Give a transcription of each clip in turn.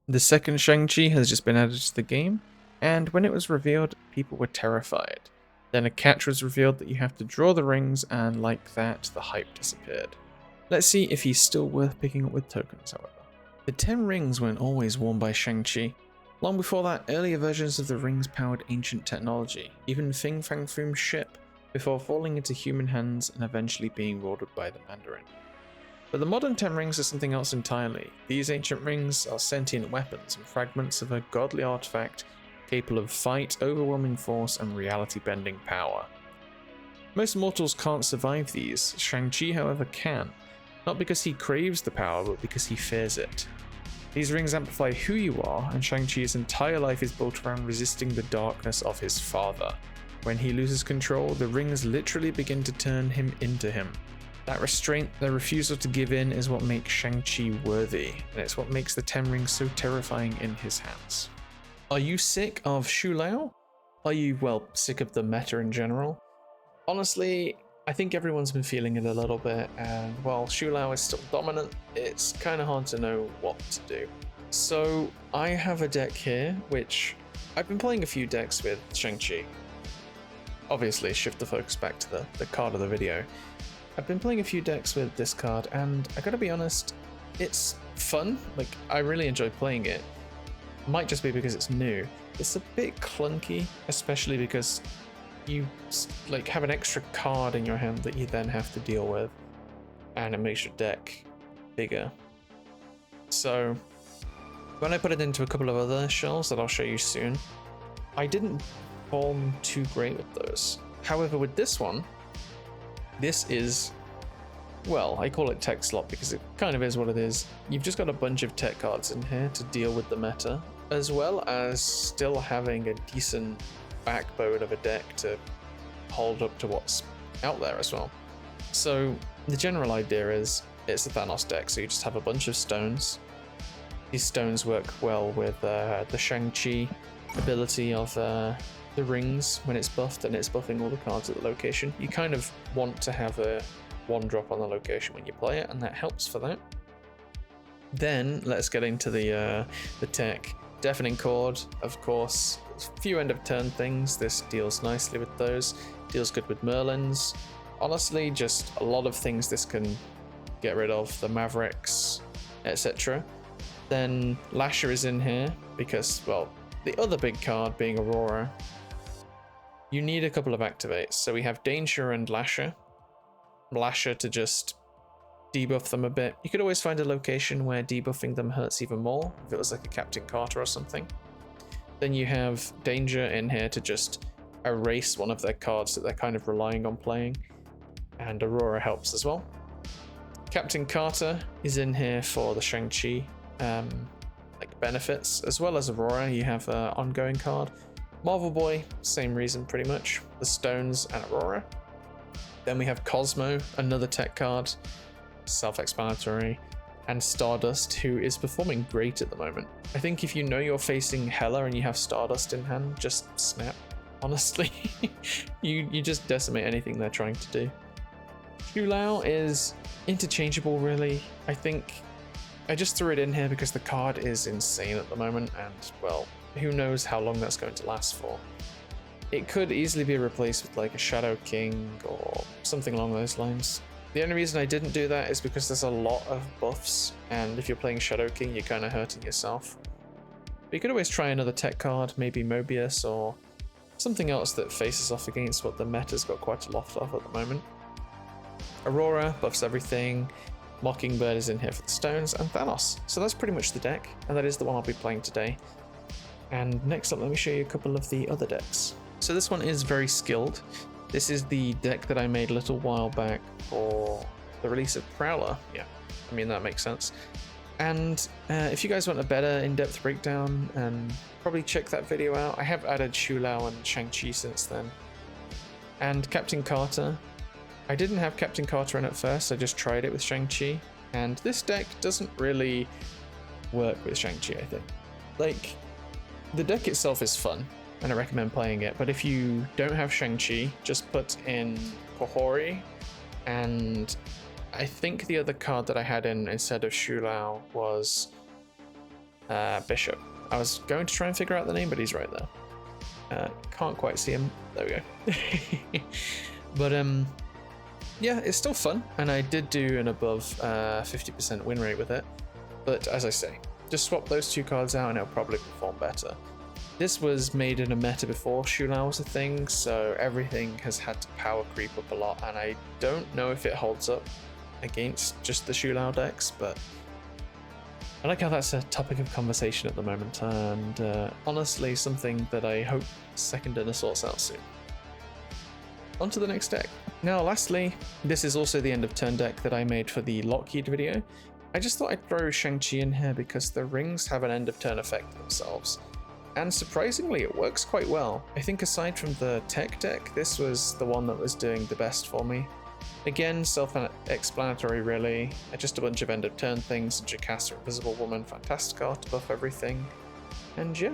The second Shang-Chi has just been added to the game, and when it was revealed, people were terrified. Then a catch was revealed that you have to draw the rings, and like that, the hype disappeared. Let's see if he's still worth picking up with tokens, however. The 10 rings weren't always worn by Shang-Chi. Long before that, earlier versions of the rings powered ancient technology, even Fing Fang Foom's ship, before falling into human hands and eventually being ordered by the Mandarin. But the modern 10 rings are something else entirely. These ancient rings are sentient weapons and fragments of a godly artifact capable of fight, overwhelming force, and reality-bending power. Most mortals can't survive these. Shang-Chi, however, can. Not because he craves the power, but because he fears it. These rings amplify who you are, and Shang-Chi's entire life is built around resisting the darkness of his father. When he loses control, the rings literally begin to turn him into him. That restraint, the refusal to give in, is what makes Shang-Chi worthy, and it's what makes the 10 rings so terrifying in his hands. Are you sick of Shou-Lao? Are you, well, sick of the meta in general? Honestly, I think everyone's been feeling it a little bit, and while Shou-Lao is still dominant, it's kind of hard to know what to do. So I have a deck here, which I've been playing a few decks with Shang-Chi. Obviously, shift the focus back to the card of the video. I've been playing a few decks with this card, and I gotta be honest, it's fun. Like, I really enjoy playing it. Might just be because it's new. It's a bit clunky, especially because you like have an extra card in your hand that you then have to deal with, and it makes your deck bigger. So when I put it into a couple of other shells that I'll show you soon, I didn't perform too great with those. However, with this one, this is, well, I call it tech slot because it kind of is what it is. You've just got a bunch of tech cards in here to deal with the meta, as well as still having a decent backbone of a deck to hold up to what's out there as well. So the general idea is it's a Thanos deck, so you just have a bunch of stones. These stones work well with the Shang-Chi ability of the rings when it's buffed, and it's buffing all the cards at the location. You kind of want to have a 1-drop on the location when you play it, and that helps for that. Then let's get into the tech. Deafening Chord, of course. A few end of turn things. This deals nicely with those. Deals good with Merlins. Honestly, just a lot of things this can get rid of. The Mavericks, etc. Then Lasher is in here because, well, the other big card being Aurora. You need a couple of activates. So we have Danger and Lasher. Lasher to just debuff them a bit. You could always find a location where debuffing them hurts even more, if it was like a Captain Carter or something. Then you have Danger in here to just erase one of their cards that they're kind of relying on playing, and Aurora helps as well. Captain Carter is in here for the Shang-Chi like benefits, as well as Aurora. You have an ongoing card. Marvel Boy, same reason pretty much, the stones and Aurora. Then we have Cosmo, another tech card, self-explanatory, and Stardust, who is performing great at the moment. I think if you know you're facing Hela and you have Stardust in hand, just snap, honestly. you just decimate anything they're trying to do. Shou-Lao is interchangeable, really. I think I just threw it in here because the card is insane at the moment, and, well, who knows how long that's going to last for. It could easily be replaced with like a Shadow King or something along those lines. The only reason I didn't do that is because there's a lot of buffs, and if you're playing Shadow King, you're kind of hurting yourself. But you could always try another tech card, maybe Mobius or something else that faces off against what the meta's got quite a lot of at the moment. Aurora buffs everything, Mockingbird is in here for the stones, and Thanos. So that's pretty much the deck, and that is the one I'll be playing today. And next up, let me show you a couple of the other decks. So this one is very skilled. This is the deck that I made a little while back for the release of Prowler. Yeah, I mean, that makes sense. And if you guys want a better in-depth breakdown, probably check that video out. I have added Shou-Lao and Shang-Chi since then. And Captain Carter. I didn't have Captain Carter in at first, I just tried it with Shang-Chi. And this deck doesn't really work with Shang-Chi, I think. Like, the deck itself is fun, and I recommend playing it, but if you don't have Shang-Chi, just put in Kohori, and I think the other card that I had in instead of Shou-Lao was Bishop. I was going to try and figure out the name, but he's right there. Can't quite see him. There we go. But yeah, it's still fun, and I did do an above 50% win rate with it. But as I say, just swap those two cards out and it'll probably perform better. This was made in a meta before Shou-Lao was a thing, so everything has had to power creep up a lot, and I don't know if it holds up against just the Shou-Lao decks, but I like how that's a topic of conversation at the moment, and honestly something that I hope Second Dinner sorts out soon. On to the next deck. Now lastly, this is also the end of turn deck that I made for the Lockheed video. I just thought I'd throw Shang-Chi in here because the rings have an end of turn effect themselves. And surprisingly, it works quite well. I think aside from the tech deck, this was the one that was doing the best for me. Again, self-explanatory really, just a bunch of end of turn things, Jocasta Invisible Woman, fantastic art to buff everything. And yeah,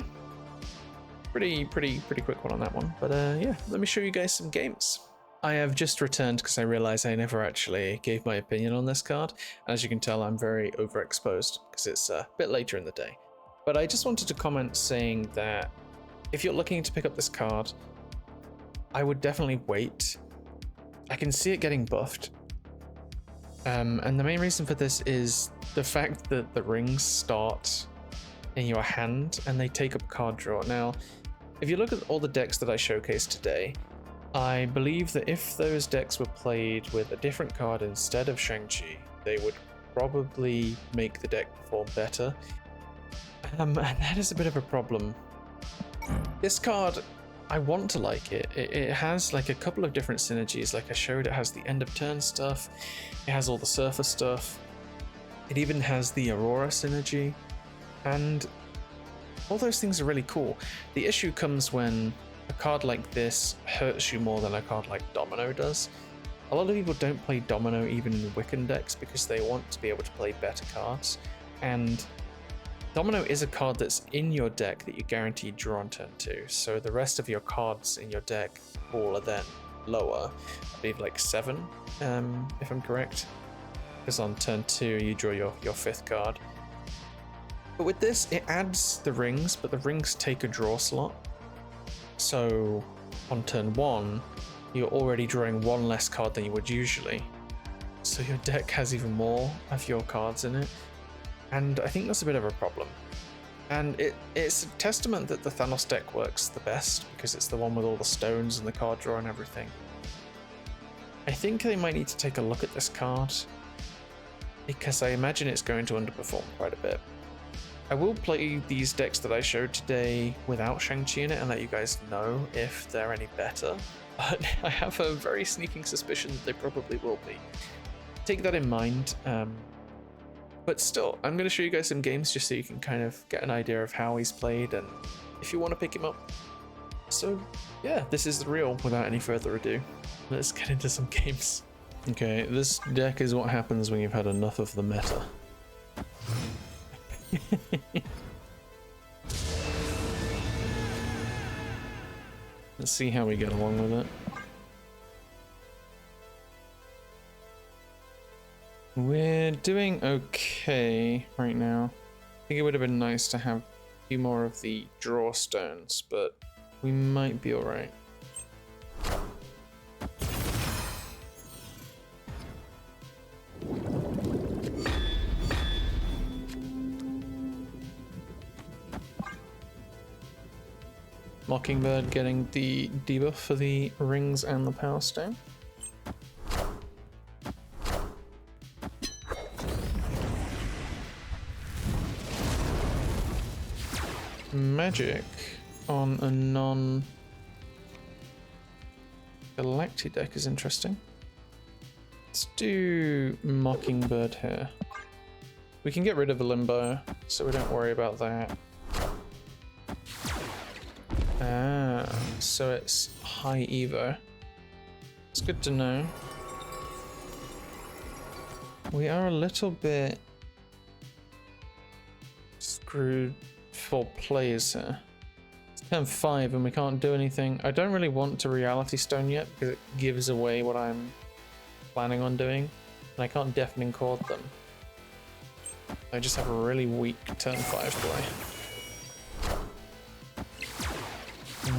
pretty quick one on that one. But yeah, let me show you guys some games. I have just returned because I realized I never actually gave my opinion on this card. And as you can tell, I'm very overexposed because it's a bit later in the day. But I just wanted to comment saying that if you're looking to pick up this card, I would definitely wait. I can see it getting buffed. And the main reason for this is the fact that the rings start in your hand and they take up card draw. Now, if you look at all the decks that I showcased today, I believe that if those decks were played with a different card instead of Shang-Chi, they would probably make the deck perform better. And that is a bit of a problem. This card, I want to like it. It has like a couple of different synergies. Like I showed, it has the end of turn stuff. It has all the surfer stuff. It even has the Aurora synergy. And all those things are really cool. The issue comes when a card like this hurts you more than a card like Domino does. A lot of people don't play Domino even in Wiccan decks because they want to be able to play better cards. And Domino is a card that's in your deck that you guaranteed draw on turn 2, so the rest of your cards in your deck all are then lower. I believe like 7, if I'm correct. Because on turn 2 you draw your 5th card. But with this, it adds the rings, but the rings take a draw slot. So on turn 1, you're already drawing 1 less card than you would usually. So your deck has even more of your cards in it. And I think that's a bit of a problem. And it's a testament that the Thanos deck works the best, because it's the one with all the stones and the card draw and everything. I think they might need to take a look at this card, because I imagine it's going to underperform quite a bit. I will play these decks that I showed today without Shang-Chi in it and let you guys know if they're any better, but I have a very sneaking suspicion that they probably will be. Take that in mind. But still, I'm going to show you guys some games just so you can kind of get an idea of how he's played and if you want to pick him up. So yeah, this is the real without any further ado. Let's get into some games. Okay, this deck is what happens when you've had enough of the meta. Let's see how we get along with it. We're doing okay right now. I think it would have been nice to have a few more of the draw stones, but we might be alright. Mockingbird getting the debuff for the rings and the power stone. Magic on a non-Galactic deck is interesting. Let's do Mockingbird here. We can get rid of the Limbo, so we don't worry about that. Ah, so it's high Evo. It's good to know. We are a little bit screwed for players here. It's turn 5 and we can't do anything. I don't really want to Reality Stone yet because it gives away what I'm planning on doing, and I can't Deafening Chord them. I just have a really weak turn 5 play.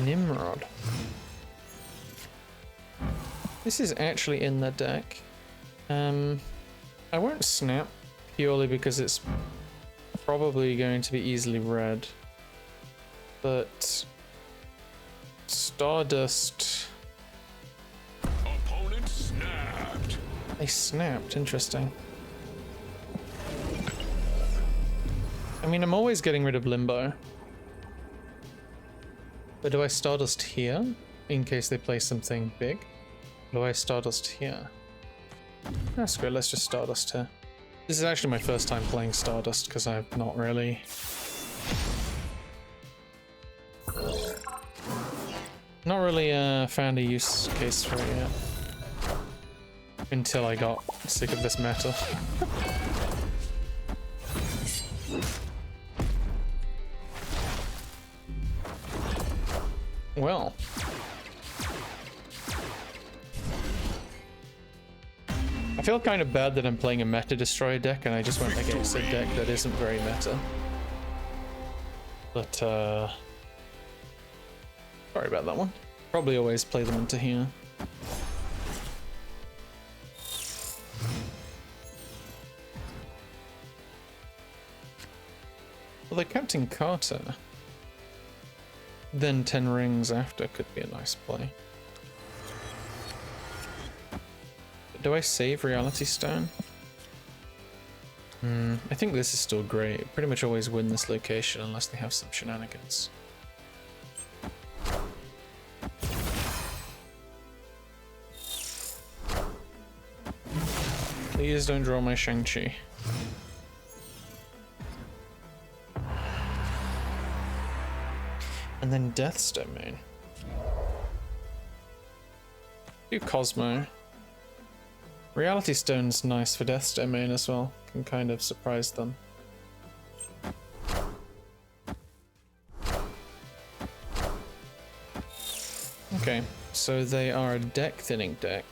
Nimrod. This is actually in the deck. I won't snap purely because it's probably going to be easily read. But Stardust. Opponent snapped. They snapped, interesting. I mean, I'm always getting rid of Limbo. But do I Stardust here? In case they play something big? Or do I Stardust here? That's good, let's just Stardust here. This is actually my first time playing Stardust because I've not really... found a use case for it yet. Until I got sick of this meta. Well. I feel kind of bad that I'm playing a meta destroyer deck and I just went against a deck that isn't very meta. But, sorry about that one. Probably always play them into here. Well, they're Captain Carter. Then 10 rings after could be a nice play. Do I save Reality Stone? I think this is still great. Pretty much always win this location unless they have some shenanigans. Please don't draw my Shang-Chi. And then Death's Domain. Do Cosmo. Reality Stone's nice for Death's Domain as well. Can kind of surprise them. Okay, so they are a deck thinning deck.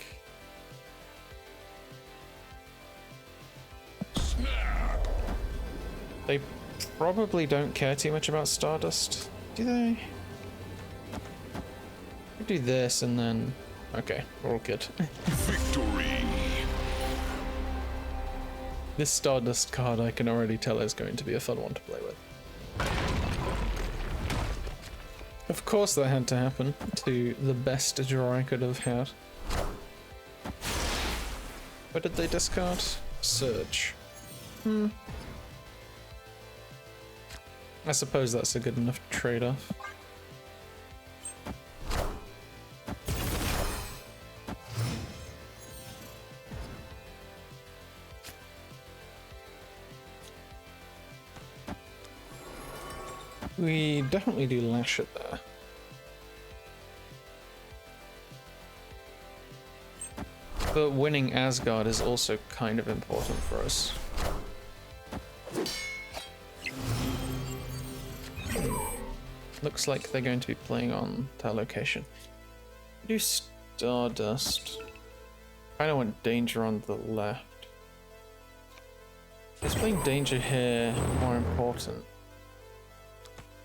They probably don't care too much about Stardust, do they? We do this and then... Okay, we're all good. Victory. This Stardust card I can already tell is going to be a fun one to play with. Of course that had to happen to the best draw I could have had. What did they discard? Surge. I suppose that's a good enough trade-off. We definitely do lash it there. But winning Asgard is also kind of important for us. Looks like they're going to be playing on that location. Do Stardust. I don't want Danger on the left. Is playing Danger here more important?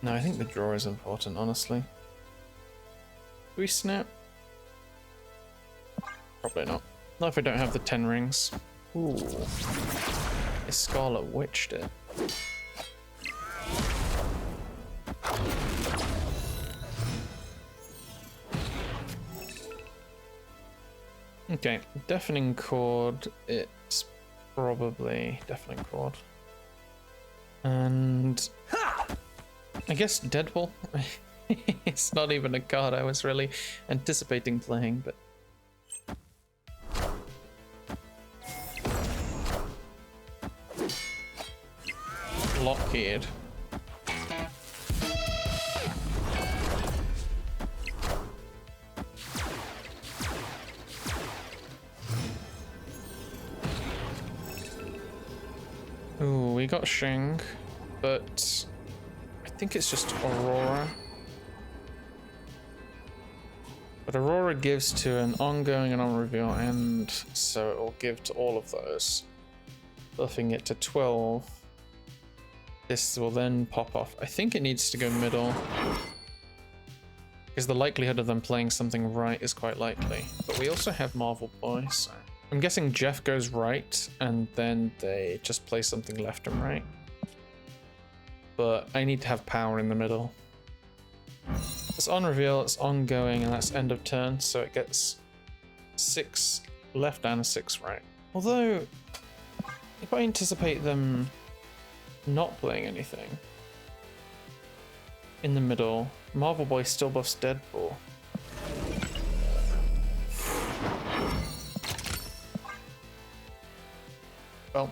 No, I think the draw is important, honestly. Do we snap? Probably not. Not if I don't have the 10 rings. Ooh. Is Scarlet Witched it? Okay, Deafening Chord, it's probably Deafening Chord. And I guess Deadpool. It's not even a card I was really anticipating playing, but Lockheed. Ooh, we got Shang, but I think it's just Aurora. But Aurora gives to an ongoing and on reveal, and so it will give to all of those, buffing it to 12. This will then pop off. I think it needs to go middle, because the likelihood of them playing something right is quite likely. But we also have Marvel Boy, so I'm guessing Jeff goes right, and then they just play something left and right. But I need to have power in the middle. It's on reveal, it's ongoing, and that's end of turn, so it gets 6 left and 6 right. Although, if I anticipate them not playing anything in the middle, Marvel Boy still buffs Deadpool. Well,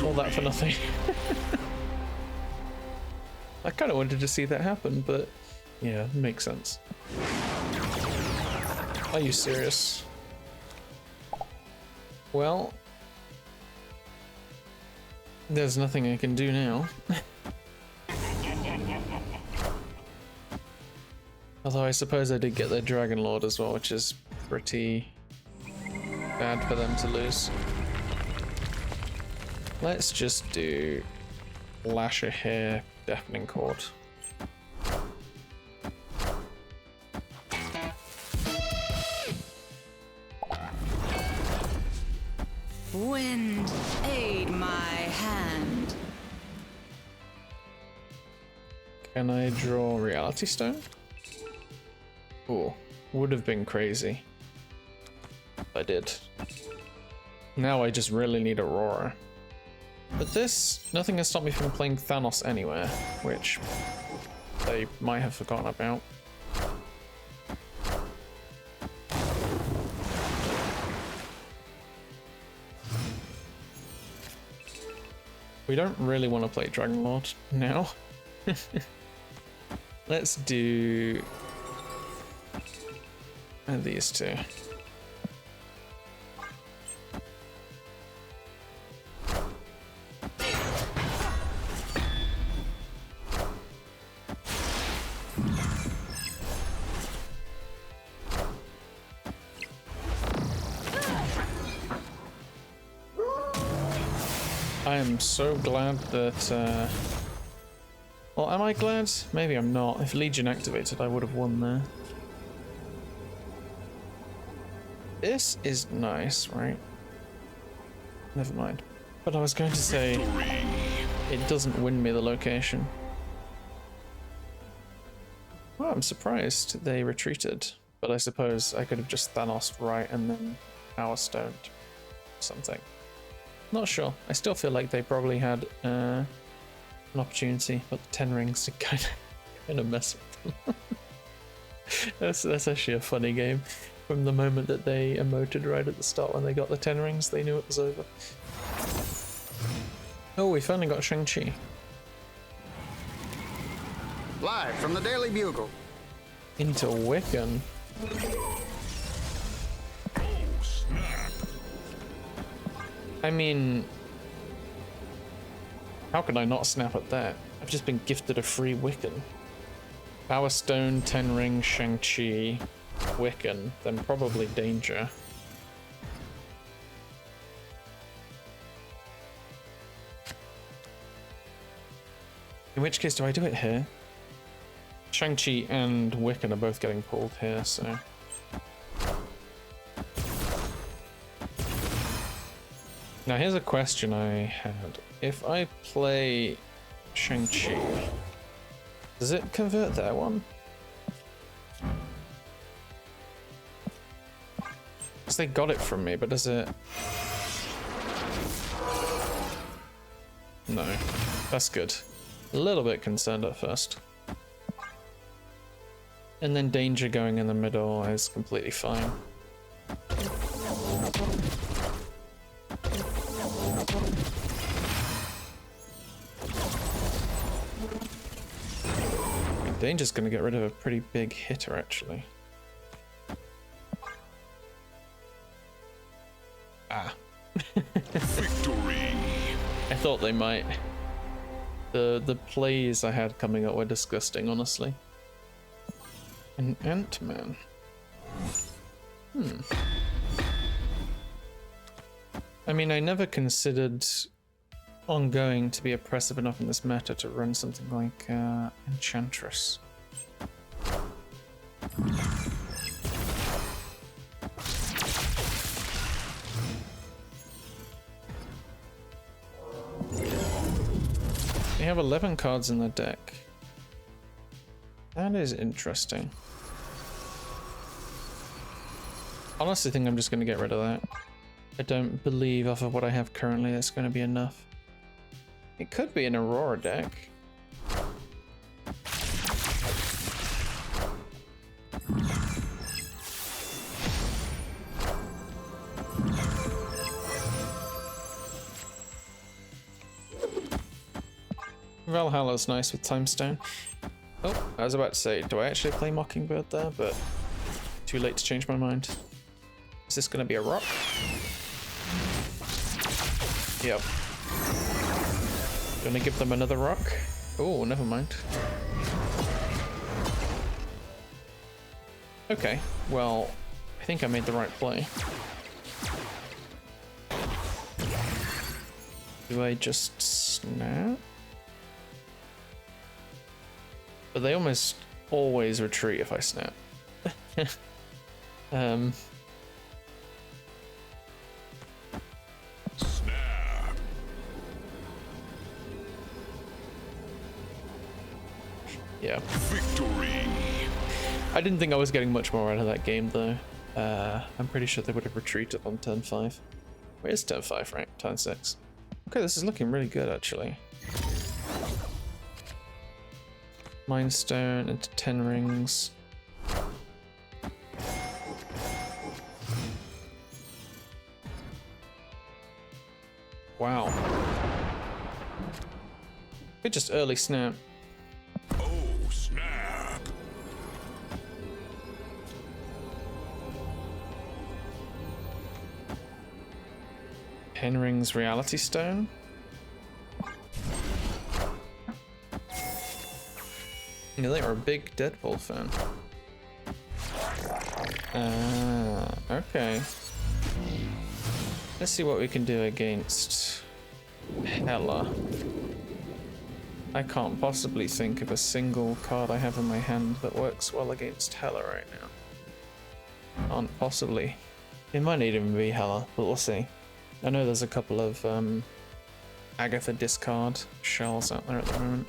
all that for nothing. I kind of wanted to see that happen, but yeah, makes sense. Are you serious? Well, there's nothing I can do now. Although I suppose I did get their Dragon Lord as well, which is pretty bad for them to lose. Let's just do Lasher Hair, Deafening Chord. Wind, aid my hand. Can I draw Reality Stone? Oh, would have been crazy if I did. Now I just really need Aurora. But this, nothing has stopped me from playing Thanos anywhere, which they might have forgotten about. We don't really want to play Dragon Lord now. Let's do these two. I am so glad that, well, am I glad? Maybe I'm not. If Legion activated, I would have won there. This is nice, right? Never mind. But I was going to say, it doesn't win me the location. Well, I'm surprised they retreated, but I suppose I could have just Thanos'd right and then Power Stoned something. Not sure. I still feel like they probably had an opportunity, but the 10 rings did kind of mess with them. That's actually a funny game. From the moment that they emoted right at the start when they got the 10 rings, they knew it was over. Oh, we finally got Shang-Chi. Live from the Daily Bugle. Into Wiccan. Oh, snap. I mean, how could I not snap at that? I've just been gifted a free Wiccan. Power Stone, 10 rings, Shang-Chi, Wiccan, then probably Danger. In which case, do I do it here? Shang-Chi and Wiccan are both getting pulled here, so... Now here's a question I had. If I play Shang-Chi, does it convert that one? Because they got it from me, but does it... No, that's good. A little bit concerned at first. And then Danger going in the middle is completely fine. Danger's gonna get rid of a pretty big hitter, actually. Ah. Victory. I thought they might. The plays I had coming up were disgusting, honestly. An Ant-Man. I mean, I never considered ongoing to be oppressive enough in this meta to run something like Enchantress. They have 11 cards in the deck. That is interesting. Honestly, think I'm just going to get rid of that. I don't believe off of what I have currently that's going to be enough. It could be an Aurora deck. Valhalla's nice with Time Stone. Oh, I was about to say, do I actually play Mockingbird there? But too late to change my mind. Is this going to be a rock? Yep. Gonna give them another rock? Oh, never mind. Okay, well, I think I made the right play. Do I just snap? But they almost always retreat if I snap. Snap. Yeah. Victory. I didn't think I was getting much more out of that game though. I'm pretty sure they would have retreated on turn 5. Where's turn 5, right? Turn 6. Okay, this is looking really good actually. Mind Stone into 10 rings. Wow. Could just early snap. Oh, snap. 10 rings Reality Stone. Yeah, they are a big Deadpool fan. Okay. Let's see what we can do against Hela. I can't possibly think of a single card I have in my hand that works well against Hela right now. Can't possibly. It might not even be Hela, but we'll see. I know there's a couple of Agatha discard shells out there at the moment.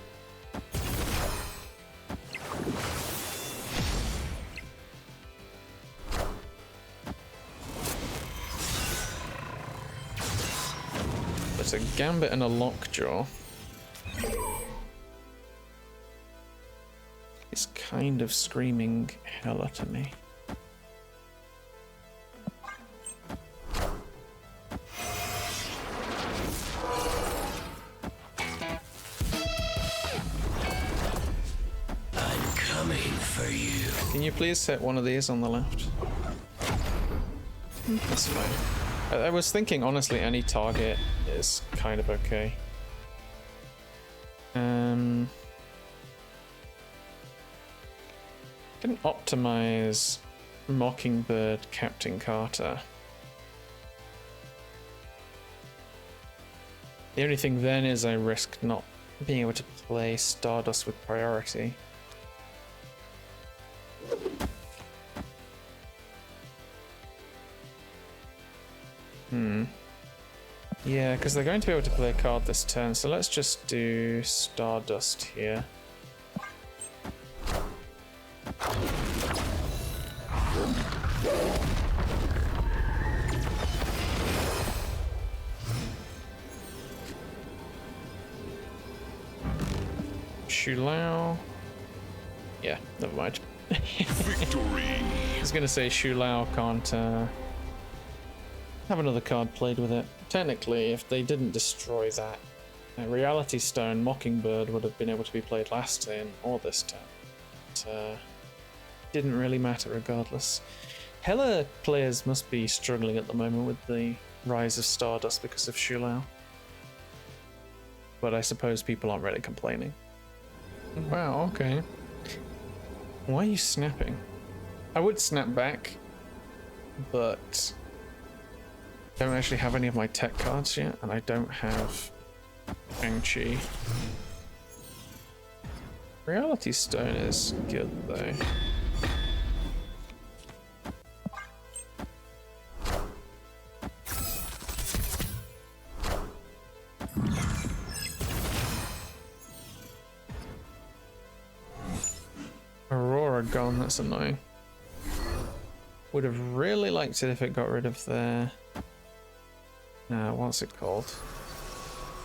It's a Gambit and a Lockjaw. It's kind of screaming Hela to me. I'm coming for you. Can you please set one of these on the left? That's fine. I was thinking, honestly, any target is kind of okay. Can optimize Mockingbird Captain Carter. The only thing then is I risk not being able to play Stardust with priority. Yeah, because they're going to be able to play a card this turn, so let's just do Stardust here. Shou-Lao. Yeah, never mind. Victory. I was gonna say Shou-Lao can't have another card played with it. Technically, if they didn't destroy that Reality Stone, Mockingbird would have been able to be played last turn or this turn. But didn't really matter regardless. Hela players must be struggling at the moment with the rise of Stardust because of Shou-Lao. But I suppose people aren't really complaining. Wow, okay. Why are you snapping? I would snap back, but I don't actually have any of my tech cards yet, and I don't have Shang-Chi. Reality Stone is good though. Aurora gone, that's annoying. Would have really liked it if it got rid of their... what's it called?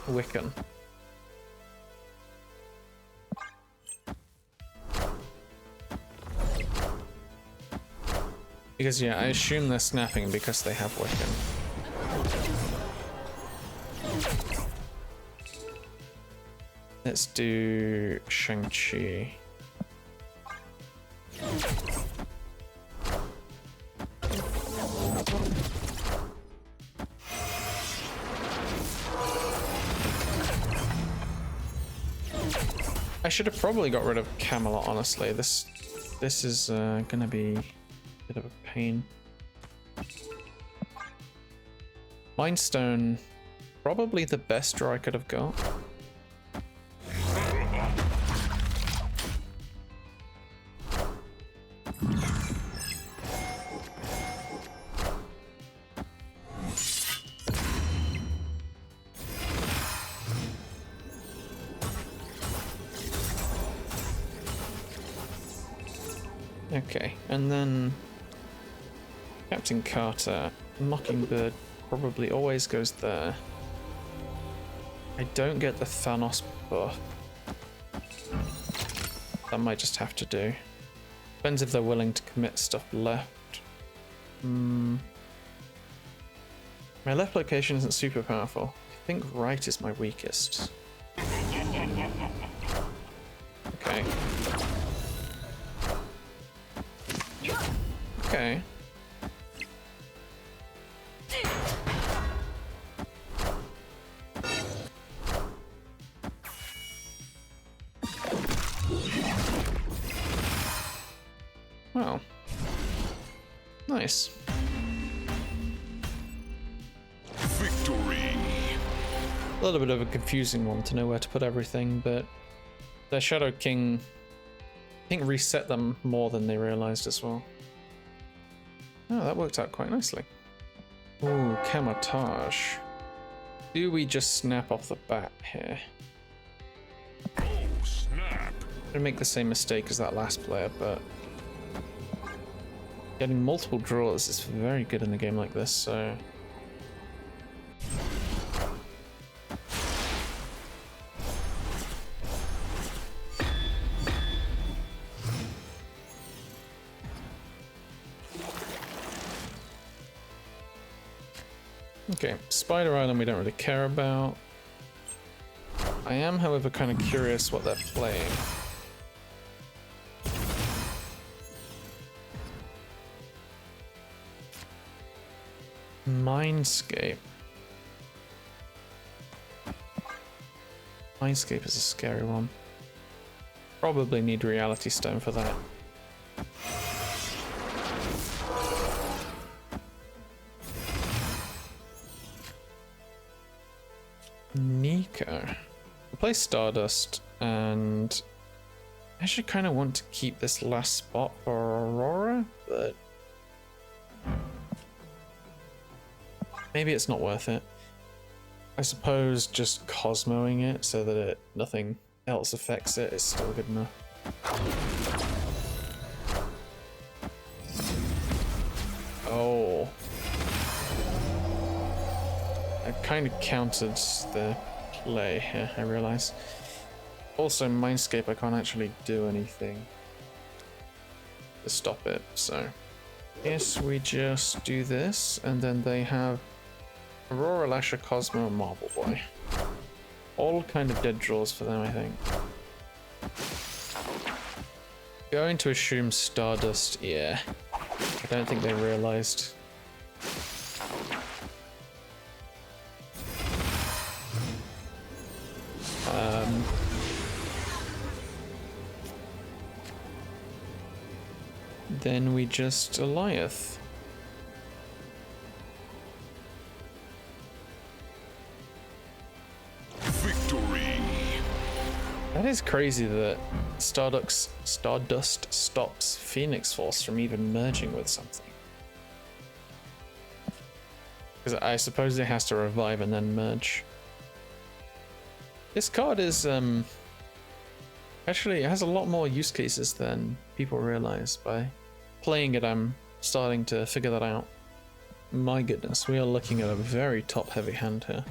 Wiccan. Because yeah, I assume they're snapping because they have Wiccan. Let's do Shang-Chi. I should have probably got rid of Camelot, honestly. This is gonna be a bit of a pain. Mind Stone, probably the best draw I could have got. Okay, and then Captain Carter, Mockingbird probably always goes there. I don't get the Thanos buff. That might just have to do. Depends if they're willing to commit stuff left. My left location isn't super powerful. I think right is my weakest. Okay. Okay. Wow. Nice. Victory. A little bit of a confusing one to know where to put everything, but the Shadow King, I think, reset them more than they realized as well. Oh, that worked out quite nicely. Ooh, Camotage. Do we just snap off the bat here? Oh, snap. I'm gonna make the same mistake as that last player, but getting multiple draws is very good in a game like this, so... Okay, Spider Island we don't really care about. I am, however, kind of curious what they're playing. Mindscape. Mindscape is a scary one. Probably need Reality Stone for that. Nico. We play Stardust, and I actually kind of want to keep this last spot for Aurora, but maybe it's not worth it. I suppose just Cosmoing it so that nothing else affects it is still good enough. Oh. I kind of countered the play here, I realize. Also, Mindscape, I can't actually do anything to stop it, so... Yes, we just do this, and then they have Aurora, Lasher, Cosmo, and Marble Boy. All kind of dead draws for them, I think. Going to assume Stardust, yeah. I don't think they realized. Then we just Eliath. is crazy that Stardust stops Phoenix Force from even merging with something. Because I suppose it has to revive and then merge. This card is actually, it has a lot more use cases than people realize. By playing it, I'm starting to figure that out. My goodness, we are looking at a very top-heavy hand here.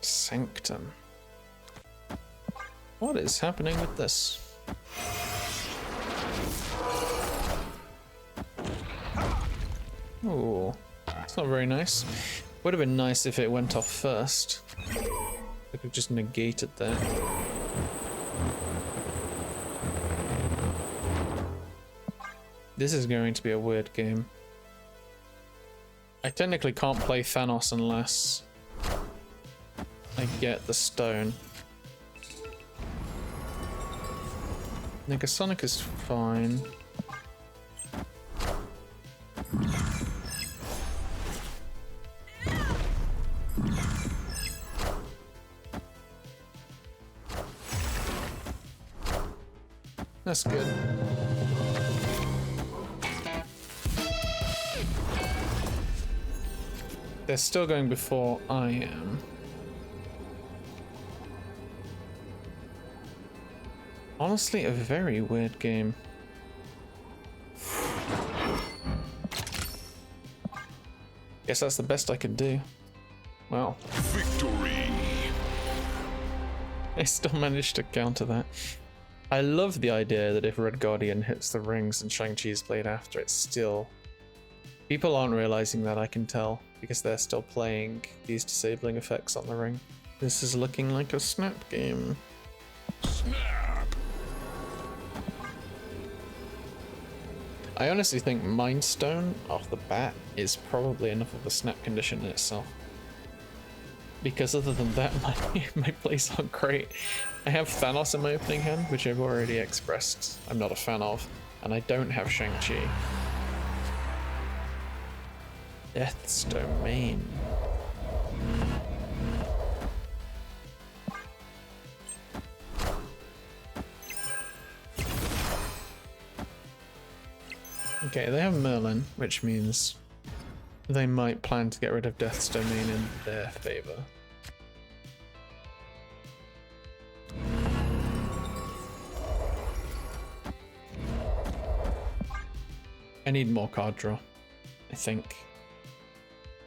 Sanctum. What is happening with this? Oh, it's not very nice. Would have been nice if it went off first. I could just negate it there. This is going to be a weird game. I technically can't play Thanos unless I get the stone. Negasonic is fine. That's good. They're still going before I am. Honestly, a very weird game. Guess that's the best I could do. Well, Victory. I still managed to counter that. I love the idea that if Red Guardian hits the rings and Shang-Chi is played after, it's still... People aren't realizing that, I can tell, because they're still playing these disabling effects on the ring. This is looking like a snap game. Snap. I honestly think Mind Stone off the bat is probably enough of a snap condition in itself. Because other than that, my plays aren't great. I have Thanos in my opening hand, which I've already expressed I'm not a fan of, and I don't have Shang-Chi. Death's Domain. Okay, they have Merlin, which means they might plan to get rid of Death's Domain in their favor. I need more card draw, I think.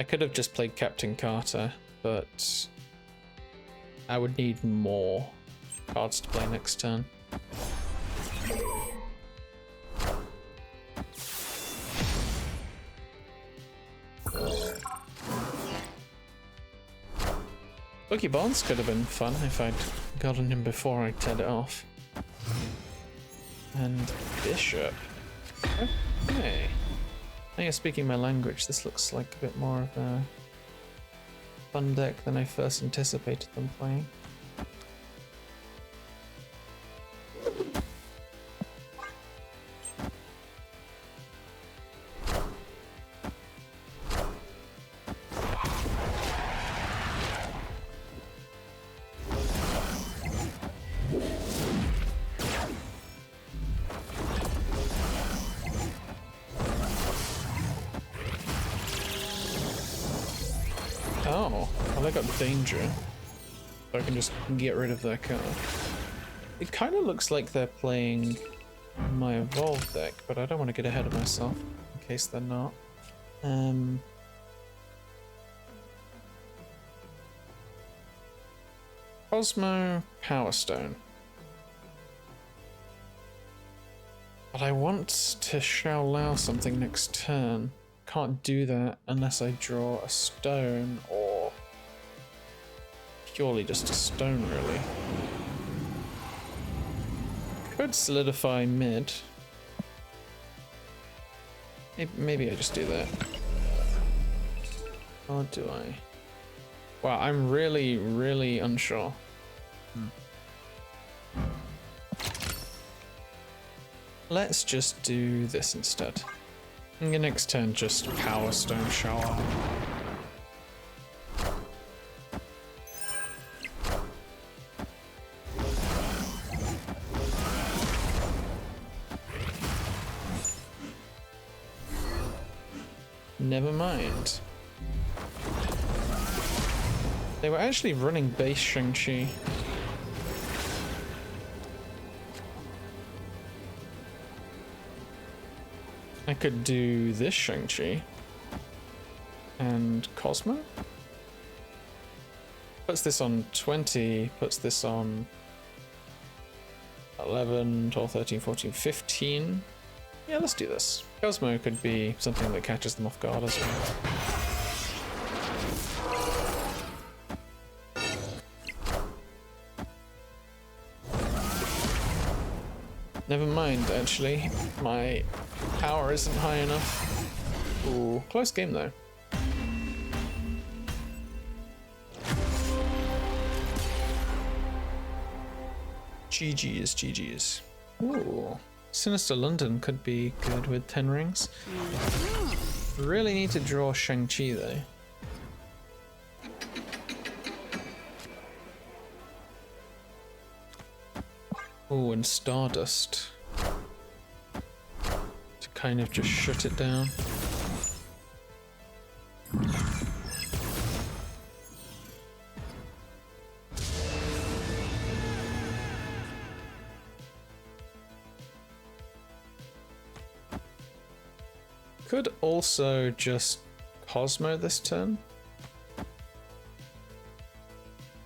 I could have just played Captain Carter, but I would need more cards to play next turn. Boogie Bonds could have been fun if I'd gotten him before I turned it off. And Bishop. Okay. Now you're speaking my language. This looks like a bit more of a fun deck than I first anticipated them playing. Oh, well, I got danger. So I can just get rid of their card. It kind of looks like they're playing my Evolve deck, but I don't want to get ahead of myself in case they're not. Cosmo Power Stone. But I want to Shou-Lao something next turn. Can't do that unless I draw a stone or purely just a stone, really. Could solidify mid. Maybe I just do that. Or do I? Wow, I'm really, really unsure. Let's just do this instead. And your next turn, just Power Stone Shou-Lao. Never mind. They were actually running base Shang-Chi. I could do this Shang-Chi and Cosmo. Puts this on 20, puts this on 11, 12, 13, 14, 15. Yeah, let's do this. Cosmo could be something that catches them off guard as well. Never mind, actually. My power isn't high enough. Ooh, close game though. GG's, GG's. Ooh. Sinister London could be good with 10 rings. Really need to draw Shang-Chi though. Oh, and Stardust. To kind of just shut it down. Could also just Cosmo this turn.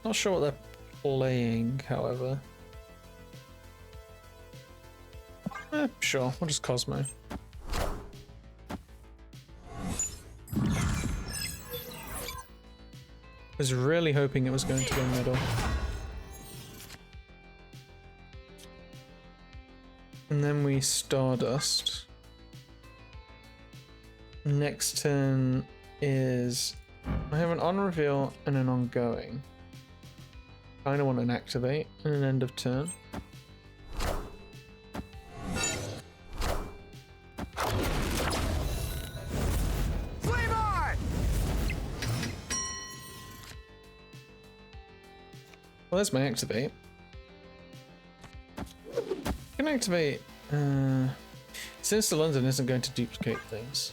Not sure what they're playing, however. Sure, we'll just Cosmo. Was really hoping it was going to go middle. And then we Stardust. Next turn is... I have an on reveal and an ongoing. Kinda want an activate and an end of turn. Well, there's my activate. Can activate. Sinister London isn't going to duplicate things.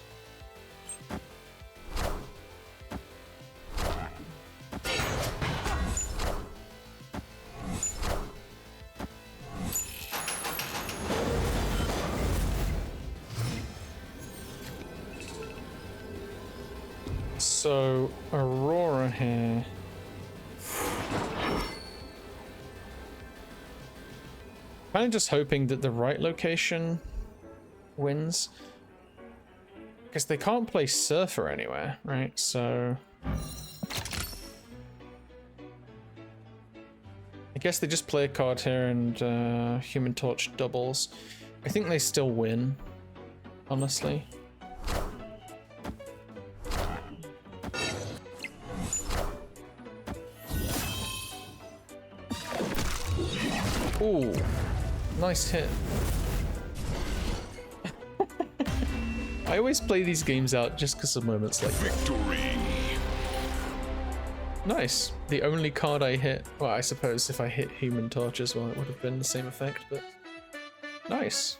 So Aurora here. Kind of just hoping that the right location wins. Because they can't play Surfer anywhere, right? So I guess they just play a card here and Human Torch doubles. I think they still win, honestly. Ooh. Nice hit. I always play these games out just because of moments like that. Victory. Nice. The only card I hit, well, I suppose if I hit Human Torch as well, it would have been the same effect, but nice.